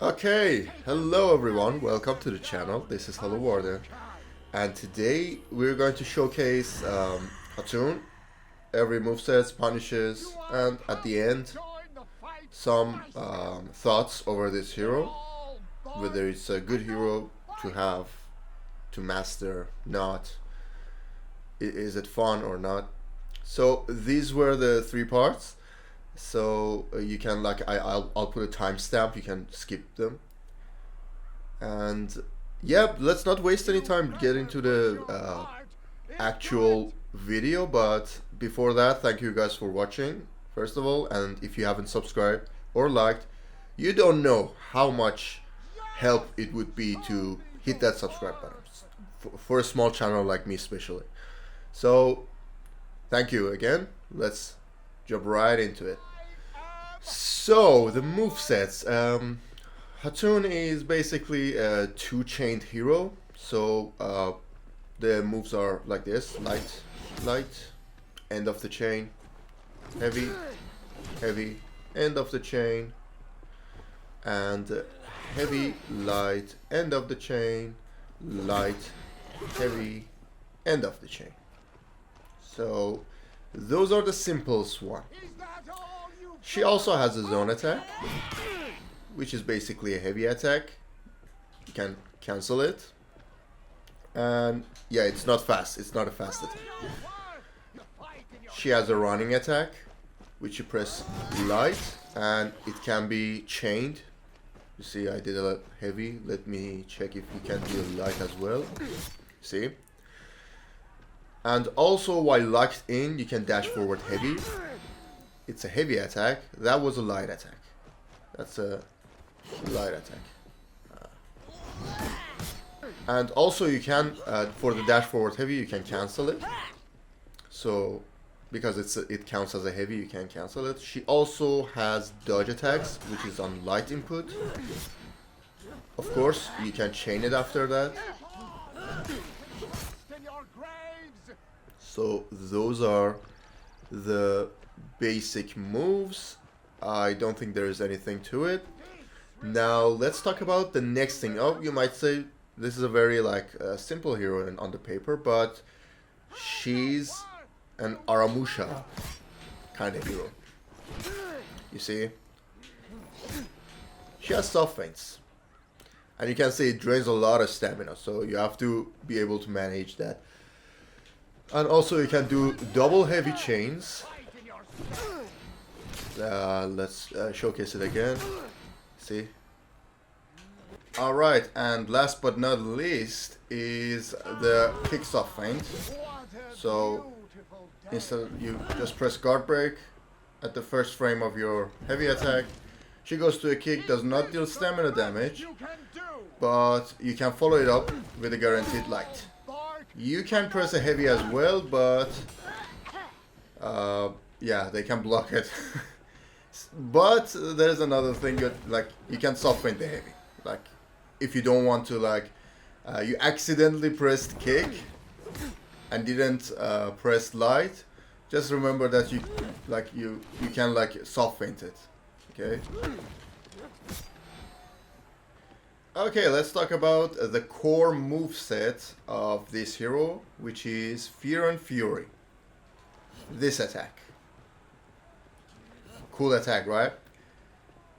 Okay, hello everyone, welcome to the channel. This is Hello Warden, and today we're going to showcase Khatun, every moveset, punishes, and at the end some thoughts over this hero, whether it's a good hero to have, to master, not, is it fun or not. So these were the three parts. So you can I'll put a timestamp. You can skip them, and yeah, let's not waste any time. Get into the actual video. But before that, thank you guys for watching. First of all, and if you haven't subscribed or liked, you don't know how much help it would be to hit that subscribe button for a small channel like me, especially. So thank you again. Let's jump right into it. So the movesets. Khatun is basically a two-chained hero. So the moves are like this: light, light, end of the chain, heavy, heavy, end of the chain, and heavy, light, end of the chain, light, heavy, end of the chain. So those are the simplest one. She also has a zone attack, which is basically a heavy attack. You can cancel it. And yeah, it's not fast. It's not a fast attack. She has a running attack, which you press light, and it can be chained. You see, I did a heavy. Let me check if you can do a light as well. See? And also, while locked in, you can dash forward heavy. It's a heavy attack. That was a light attack. That's a light attack. And also you can, for the dash forward heavy, you can cancel it. So, because it counts as a heavy, you can cancel it. She also has dodge attacks, which is on light input. Of course, you can chain it after that. So those are the basic moves. I don't think there is anything to it. Now let's talk about the next thing. Oh, you might say this is a very simple hero on the paper, but she's an Aramusha kind of hero. You see, she has soft feints, and you can see it drains a lot of stamina, so you have to be able to manage that. And also you can do double heavy chains. Let's showcase it again. See? Alright, and last but not least is the kick soft feint. So instead you just press guard break at the first frame of your heavy attack. She goes to a kick, does not deal stamina damage, but you can follow it up with a guaranteed light. You can press a heavy as well, but yeah, they can block it. But there's another thing that, you can soft feint the heavy. If you don't want to, you accidentally pressed kick and didn't press light, just remember that you can soft feint it. Okay. Okay, let's talk about the core moveset of this hero, which is Fear and Fury. This attack. Cool attack, right?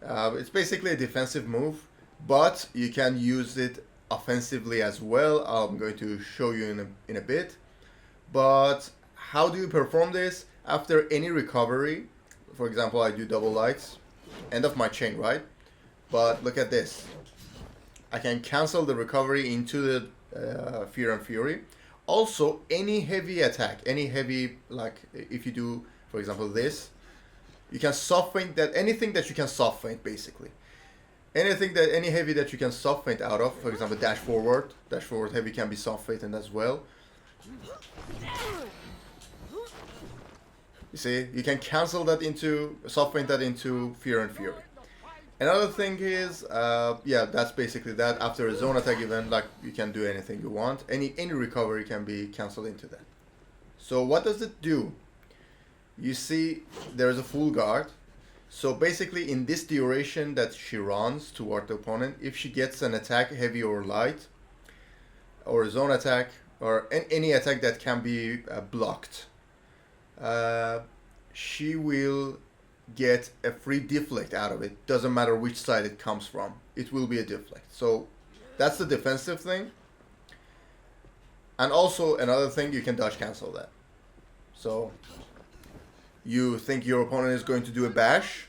It's basically a defensive move, but you can use it offensively as well. I'm going to show you in a bit. But how do you perform this? After any recovery, for example, I do double lights, end of my chain, right? But look at this. I can cancel the recovery into the Fear and Fury. Also, any heavy attack, any heavy, if you do, for example, this, you can soft feint that, anything that you can soft feint, basically. Any heavy that you can soft feint out of, for example, dash forward heavy can be soft feinted as well. You see, you can cancel that into, soft feint that into Fear and Fury. Another thing is, yeah, that's basically that. After a zone attack event, you can do anything you want. Any recovery can be cancelled into that. So what does it do? You see, there's a full guard. So basically in this duration that she runs toward the opponent, if she gets an attack, heavy or light, or a zone attack, or any attack that can be blocked, she will get a free deflect out of it. Doesn't matter which side it comes from, it will be a deflect. So that's the defensive thing. And also another thing, you can dodge cancel that. So you think your opponent is going to do a bash,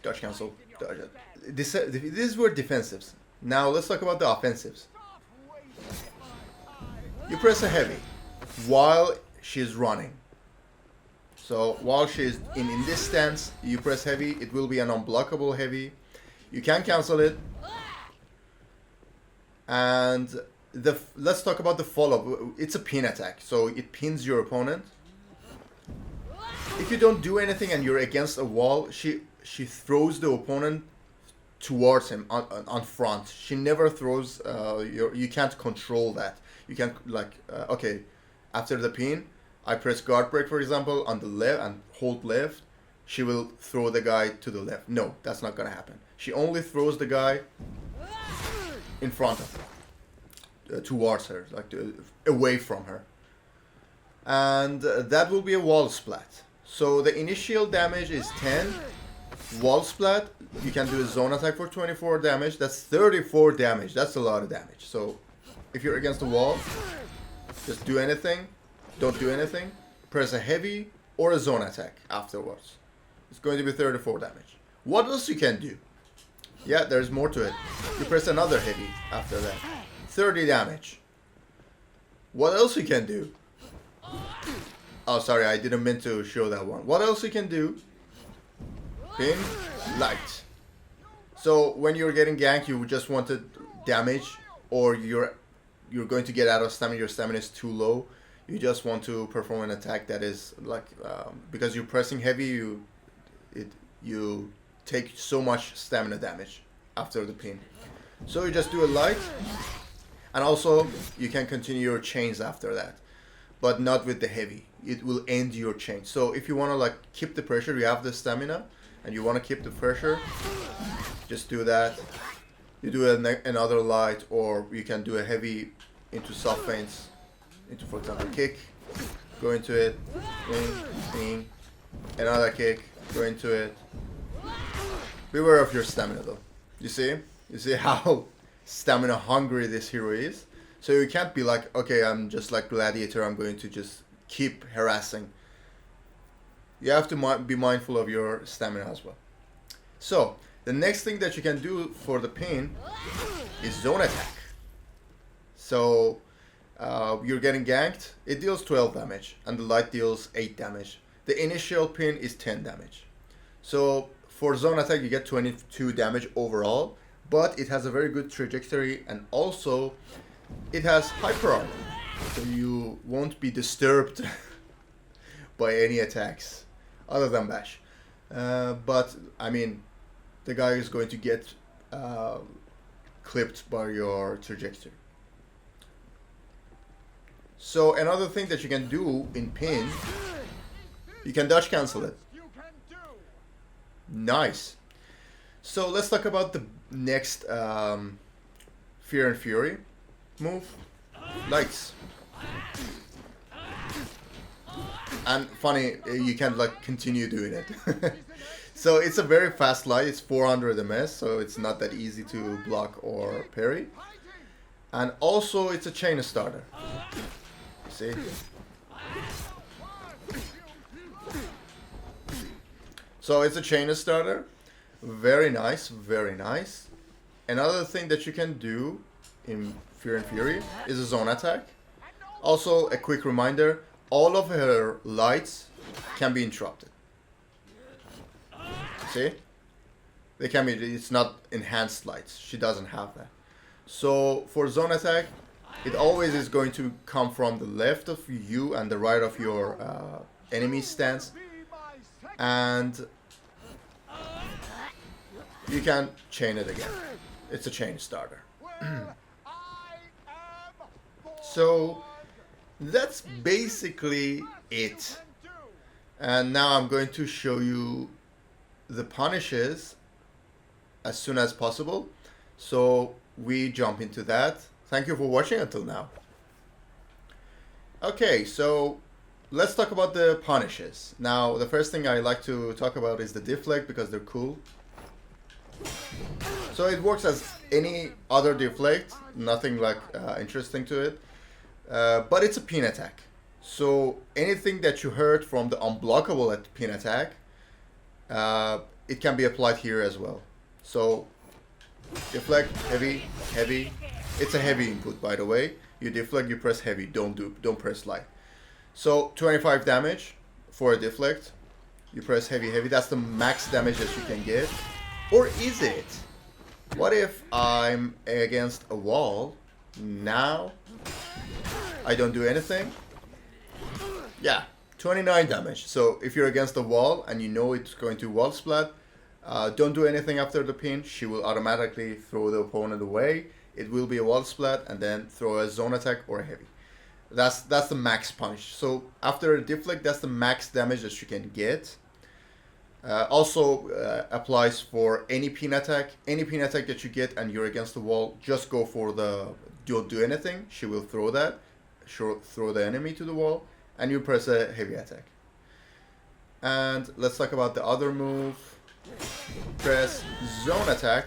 dodge cancel, dodge it. These were defensives. Now let's talk about the offensives. You press a heavy while she's running. So while she's in this stance, you press heavy. It will be an unblockable heavy. You can cancel it. And let's talk about the follow-up. It's a pin attack, so it pins your opponent. If you don't do anything and you're against a wall, she throws the opponent towards him on front. She never throws. You can't control that. You can't okay, after the pin, I press guard break, for example, on the left and hold left. She will throw the guy to the left. No, that's not gonna happen. She only throws the guy in front of her, towards her, away from her, and that will be a wall splat. So the initial damage is 10. Wall splat, you can do a zone attack for 24 damage. That's 34 damage. That's a lot of damage. So if you're against the wall, just do anything. Don't do anything. Press a heavy or a zone attack afterwards. It's going to be 34 damage. What else you can do? Yeah, there's more to it. You press another heavy after that. 30 damage. What else you can do? Oh, sorry, I didn't mean to show that one. What else you can do? Pin, light. So when you're getting ganked, you just wanted damage, or you're going to get out of stamina. Your stamina is too low. You just want to perform an attack that is because you're pressing heavy, you take so much stamina damage after the pin. So you just do a light, and also you can continue your chains after that, but not with the heavy. It will end your chain. So if you want to keep the pressure, you have the stamina, and you want to keep the pressure, just do that. You do another light, or you can do a heavy into soft feints, into, for example, kick, go into it, ding, another kick, go into it. Beware of your stamina though. You see how stamina hungry this hero is. So you can't be like, okay, I'm just like Gladiator, I'm going to just keep harassing. You have to be mindful of your stamina as well. So the next thing that you can do for the pin is zone attack. So you're getting ganked, it deals 12 damage, and the light deals 8 damage. The initial pin is 10 damage. So for zone attack, you get 22 damage overall, but it has a very good trajectory, and also it has hyper armor, so you won't be disturbed by any attacks other than bash. But I mean, the guy is going to get clipped by your trajectory. So another thing that you can do in pin, you can dodge cancel it. Nice. So let's talk about the next Fear and Fury move. Lights. And funny, you can continue doing it. So it's a very fast light. It's 400 ms, so it's not that easy to block or parry. And also it's a chain starter. See? So it's a chain starter. Very nice, very nice. Another thing that you can do in Fear and Fury is a zone attack. Also, a quick reminder, all of her lights can be interrupted. See? They can be, it's not enhanced lights. She doesn't have that. So for zone attack, it always is going to come from the left of you and the right of your enemy stance. And you can chain it again. It's a chain starter. So that's basically it. And now I'm going to show you the punishes as soon as possible. So we jump into that. Thank you for watching until now. Okay, so let's talk about the punishes. Now, the first thing I like to talk about is the deflect because they're cool. So it works as any other deflect, nothing like interesting to it, but it's a pin attack. So anything that you heard from the unblockable at pin attack, it can be applied here as well. So deflect, heavy, heavy. It's a heavy input, by the way. You deflect, you press heavy. Don't press light. So 25 damage for a deflect. You press heavy, heavy. That's the max damage that you can get. Or is it? What if I'm against a wall? Now I don't do anything. Yeah, 29 damage. So if you're against the wall and you know it's going to wall splat, don't do anything after the pin. She will automatically throw the opponent away. It will be a wall splat and then throw a zone attack or a heavy. That's the max punish. So after a deflect, that's the max damage that you can get. Also applies for any pin attack. Any pin attack that you get and you're against the wall, just go for the don't do anything. She will throw that. She'll throw the enemy to the wall and you press a heavy attack. And let's talk about the other move. Press zone attack.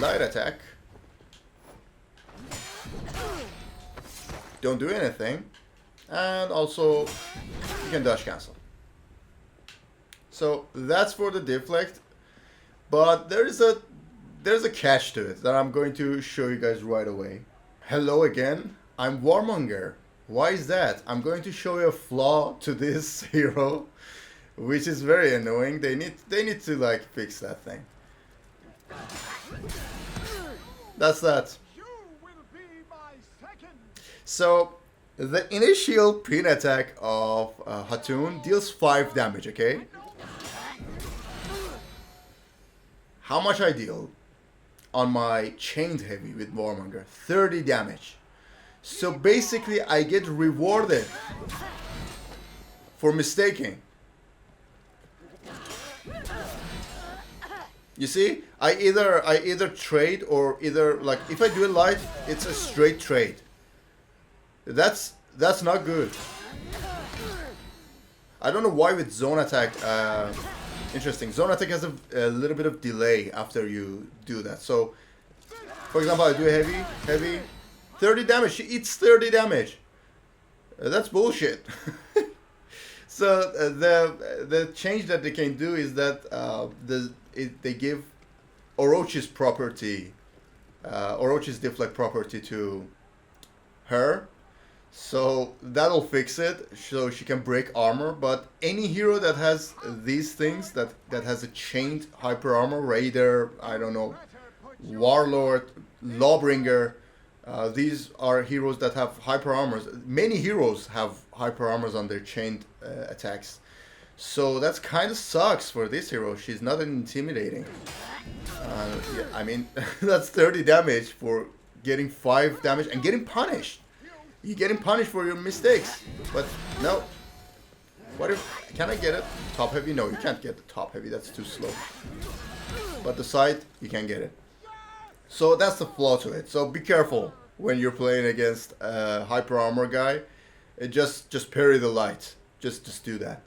Light attack. Don't do anything. And also you can dodge cancel. So that's for the deflect. But there's a catch to it that I'm going to show you guys right away. Hello again. I'm Warmonger. Why is that? I'm going to show you a flaw to this hero, which is very annoying. They need to like fix that thing. That's that. So the initial pin attack of Khatun deals 5 damage, okay? How much I deal on my chained heavy with Warmonger? 30 damage. So basically I get rewarded for mistaking. You see, I either trade or either like if I do it light, it's a straight trade. That's not good. I don't know why with zone attack. Interesting. Zone attack has a little bit of delay after you do that. So, for example, I do heavy, 30 damage. She eats 30 damage. That's bullshit. So the change that they can do is that they give Orochi's property, Orochi's deflect property to her. So that'll fix it, so she can break armor. But any hero that has these things, that has a chained hyper armor, Raider, I don't know, Warlord, Lawbringer, these are heroes that have hyper armors. Many heroes have hyper armors on their chained attacks. So that's kind of sucks for this hero. She's not intimidating. Yeah, I mean, that's 30 damage for getting 5 damage and getting punished. You're getting punished for your mistakes. But no. What if... Can I get it? Top heavy? No, you can't get the top heavy. That's too slow. But the side, you can get it. So that's the flaw to it. So be careful when you're playing against a hyper armor guy. Just parry the light. Just do that.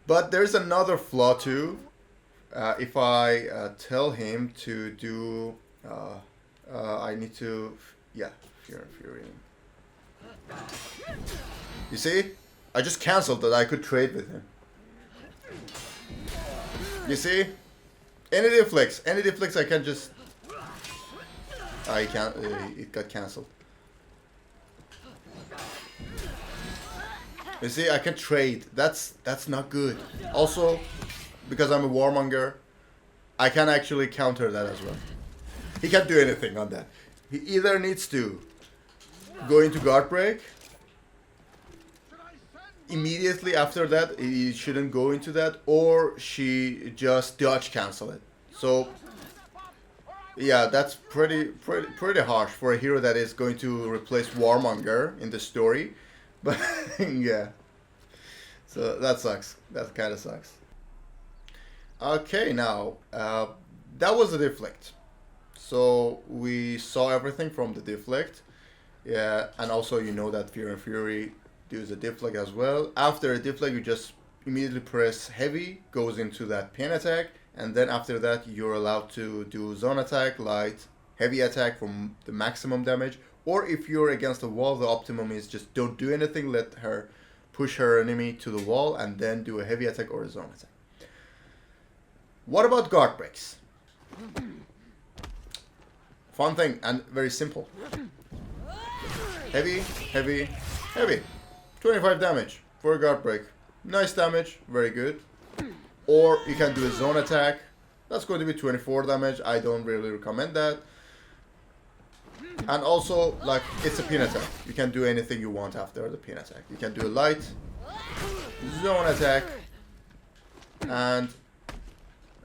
But there's another flaw too. If I tell him to do... I need to... Yeah, Fury. You see? I just cancelled that I could trade with him. You see? Any deflects I can just... I can't... it got cancelled. You see, I can trade. That's not good. Also, because I'm a Warmonger, I can actually counter that as well. He can't do anything on that. He either needs to go into guard break. Immediately after that, he shouldn't go into that, or she just dodge cancel it. So yeah, that's pretty harsh for a hero that is going to replace Warmonger in the story. But yeah, So that sucks. That kind of sucks. Okay, now that was the deflect. So we saw everything from the deflect. Yeah, and also you know that Fear and Fury does a deflect as well. After a deflect, you just immediately press heavy, goes into that pin attack, and then after that you're allowed to do zone attack, light, heavy attack for the maximum damage. Or if you're against the wall, the optimum is just don't do anything, let her push her enemy to the wall, and then do a heavy attack or a zone attack. What about guard breaks? Fun thing and very simple. Heavy, heavy, heavy. 25 damage for a guard break. Nice damage, very good. Or you can do a zone attack. That's going to be 24 damage. I don't really recommend that. And also, like, it's a pin attack. You can do anything you want after the pin attack. You can do a light, zone attack, and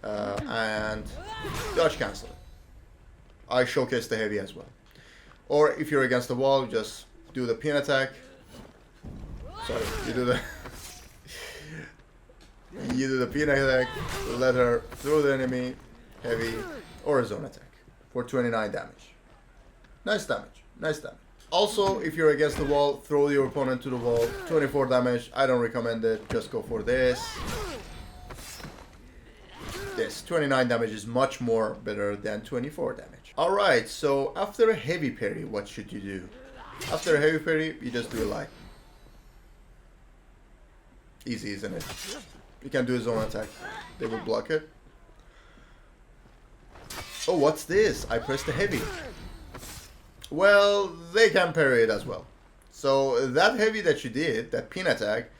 dodge cancel. I showcased the heavy as well. Or if you're against the wall, just do the pin attack. Sorry, you do the pin attack, let her throw the enemy, heavy, or a zone attack for 29 damage. Nice damage, nice damage. Also, if you're against the wall, throw your opponent to the wall, 24 damage. I don't recommend it, just go for this. This 29 damage is much more better than 24 damage. Alright, so after a heavy parry, what should you do? After a heavy parry, you just do a light. Easy, isn't it? You can do a zone attack. They will block it. Oh, what's this? I pressed the heavy. Well, they can parry it as well. So that heavy that you did, that pin attack,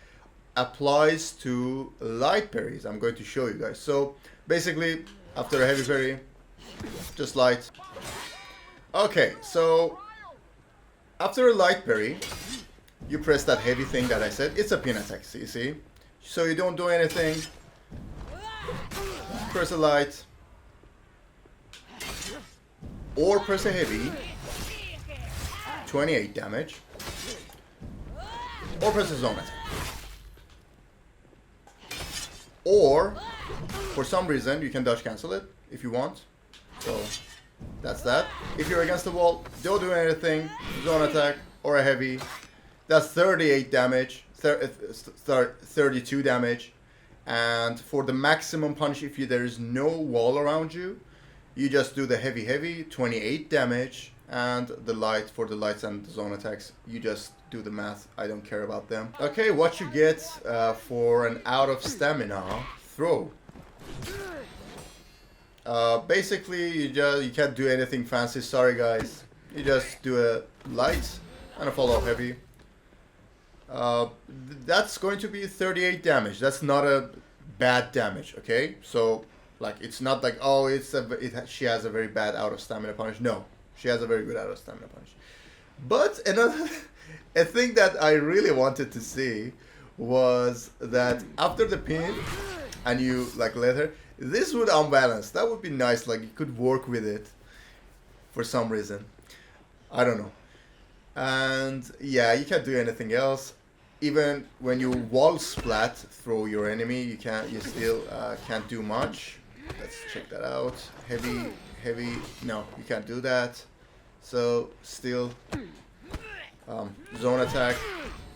applies to light parries. I'm going to show you guys. So basically, after a heavy parry, just light. Okay, so after a light parry, you press that heavy thing that I said. It's a pin attack, you see? So you don't do anything. Press a light. Or press a heavy. 28 damage. Or press a zone attack. Or, for some reason, you can dodge cancel it if you want. So, that's that. If you're against the wall, don't do anything. Zone attack or a heavy. That's 38 damage. 32 damage. And for the maximum punch, if there is no wall around you, you just do the heavy, 28 damage. And the light, for the lights and the zone attacks, you just do the math. I don't care about them. Okay, what you get for an out of stamina throw. Basically, you can't do anything fancy. Sorry, guys. You just do a light and a follow-up heavy. That's going to be 38 damage. That's not a bad damage, okay? So, like, it's not like, oh, she has a very bad out of stamina punish. No. She has a very good out of stamina punch. But a thing that I really wanted to see was that after the pin and you like let her, this would unbalance. That would be nice. Like you could work with it for some reason. I don't know. And yeah, you can't do anything else. Even when you wall splat through your enemy, you still can't do much. Let's check that out. Heavy. No, you can't do that. So still zone attack,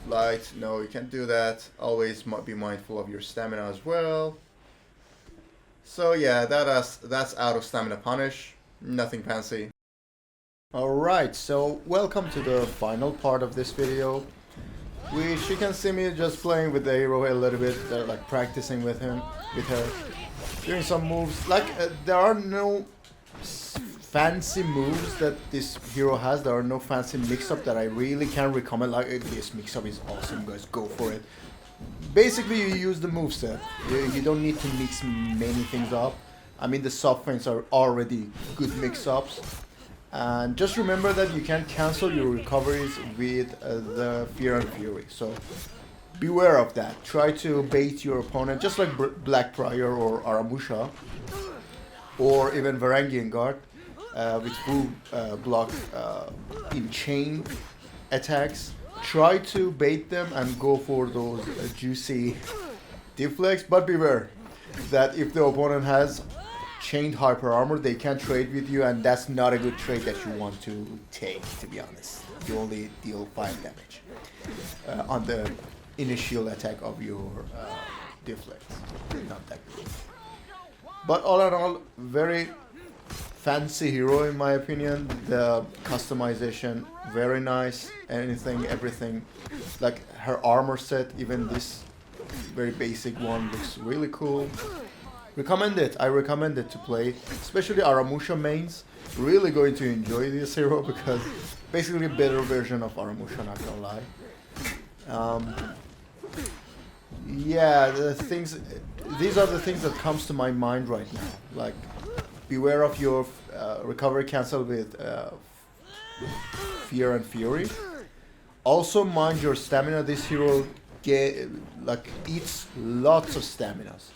light. No, you can't do that. Always be mindful of your stamina as well. So yeah, that's out of stamina punish. Nothing fancy. Alright, so welcome to the final part of this video, which you can see me just playing with the hero a little bit, like practicing with her, doing some moves. Like there are no fancy moves that this hero has. There are no fancy mix-up that I really can recommend. Like this mix-up is awesome, guys, go for it. Basically, you use the moveset. You don't need to mix many things up. I mean, the sub feints are already good mix-ups. And just remember that you can cancel your recoveries with the Fear and Fury. So beware of that. Try to bait your opponent, just like Black Prior or Aramusha, or even Varangian Guard, with full block in chain attacks. try to bait them and go for those juicy deflects, but beware that if the opponent has chained hyper armor, they can trade with you, and that's not a good trade that you want to take, to be honest. You only deal 5 damage on the initial attack of your deflects. Not that good. But all in all, very fancy hero in my opinion. The customization, very nice. Anything, everything. Like her armor set, even this very basic one looks really cool. Recommend it. I recommend it to play, especially Aramusha mains. Really going to enjoy this hero because basically a better version of Aramusha, not gonna lie. Yeah, these are the things that comes to my mind right now. Like, beware of your recovery cancel with Fear and Fury. Also mind your stamina. This hero eats lots of staminas.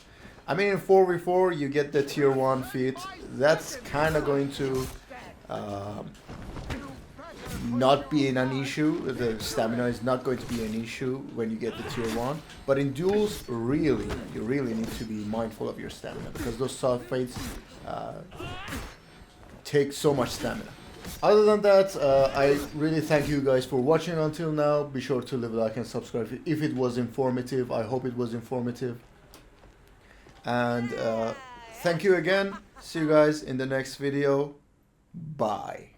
I mean, in 4v4 you get the tier 1 feat. That's kind of going to not be an issue. The stamina is not going to be an issue when you get the tier 1. But in duels, you really need to be mindful of your stamina, because those sulfates take so much stamina. Other than that, I really thank you guys for watching until now. Be sure to leave a like and subscribe if it was informative. I hope it was informative. And thank you again. See you guys in the next video. Bye.